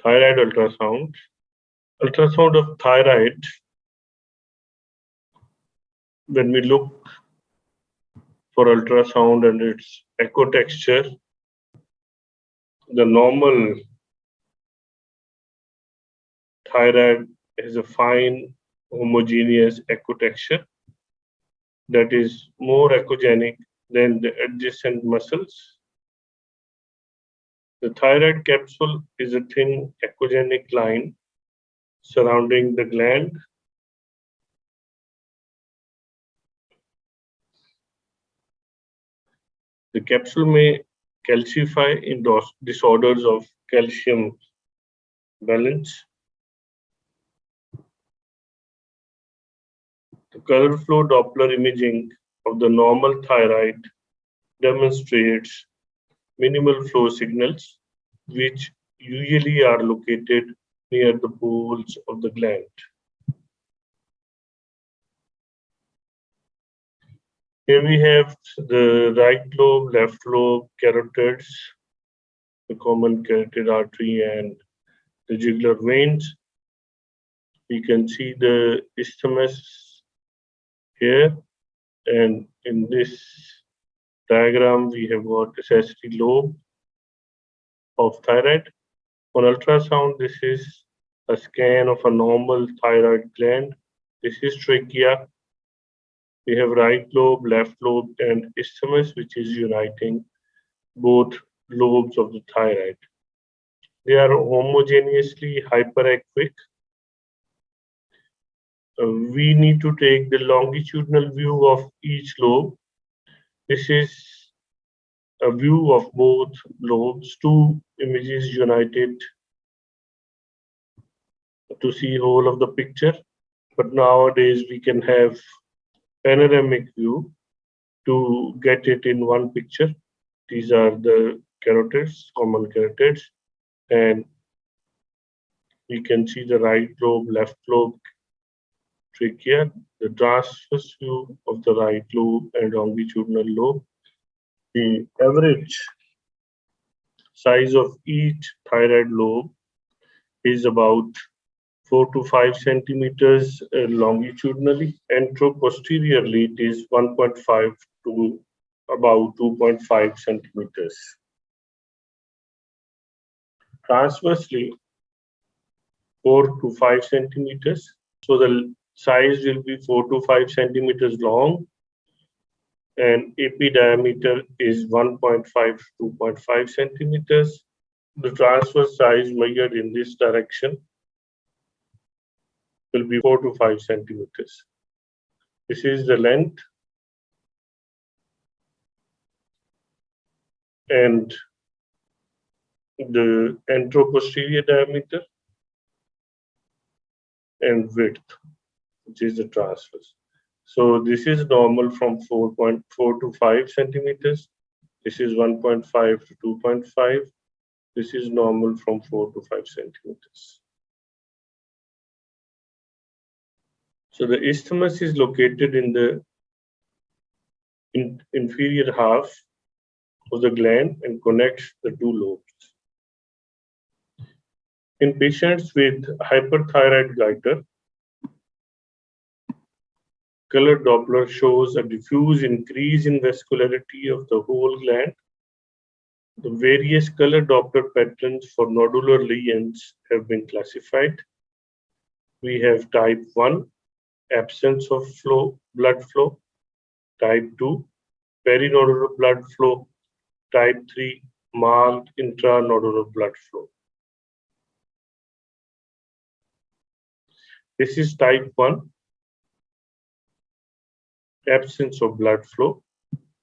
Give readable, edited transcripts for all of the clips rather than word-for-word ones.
Thyroid ultrasound. Ultrasound of thyroid, when we look for ultrasound and its echo texture, the normal thyroid has a fine, homogeneous echo texture that is more echogenic than the adjacent muscles. The thyroid capsule is a thin echogenic line surrounding the gland. The capsule may calcify in disorders of calcium balance. The color flow Doppler imaging of the normal thyroid demonstrates minimal flow signals, which usually are located near the poles of the gland. Here we have the right lobe, left lobe, carotids, the common carotid artery, and the jugular veins. We can see the isthmus here, and in this diagram, we have got accessory lobe of thyroid. On ultrasound, this is a scan of a normal thyroid gland. This is trachea. We have right lobe, left lobe, and isthmus, which is uniting both lobes of the thyroid. They are homogeneously hyperechoic. We need to take the longitudinal view of each lobe. This is a view of both lobes, two images united to see whole of the picture. But nowadays we can have panoramic view to get it in one picture. These are the carotids, common carotids, and we can see the right lobe, left lobe, trachea, the transverse view of the right lobe and longitudinal lobe. The average size of each thyroid lobe is about 4 to 5 centimeters longitudinally. Anteroposteriorly, it is 1.5 to about 2.5 centimeters. Transversely, 4 to 5 centimeters. So the size will be 4 to 5 centimeters long, and AP diameter is 1.5 to 2.5 centimeters. The transverse size measured in this direction will be 4 to 5 centimeters. This is the length, and the anteroposterior diameter and width, which is the transverse. So this is normal from 4.4 to 5 centimeters. This is 1.5 to 2.5. This is normal from 4 to 5 centimeters. So the isthmus is located in the inferior half of the gland and connects the two lobes. In patients with hyperthyroid goiter, color Doppler shows a diffuse increase in vascularity of the whole gland. The various color Doppler patterns for nodular lesions have been classified. We have type 1, absence of blood flow, type 2, perinodular blood flow, type 3, marked intranodular blood flow. This is type 1, absence of blood flow.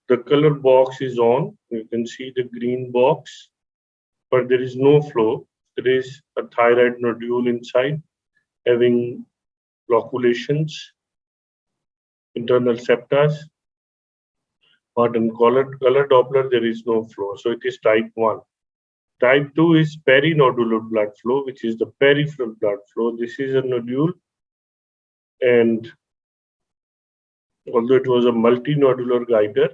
The color box is on. You can see the green box, but there is no flow. There is a thyroid nodule inside having loculations, internal septas, but in color Doppler, there is no flow. So it is type 1. Type 2 is perinodular blood flow, which is the peripheral blood flow. This is a nodule, and although it was a multinodular goiter,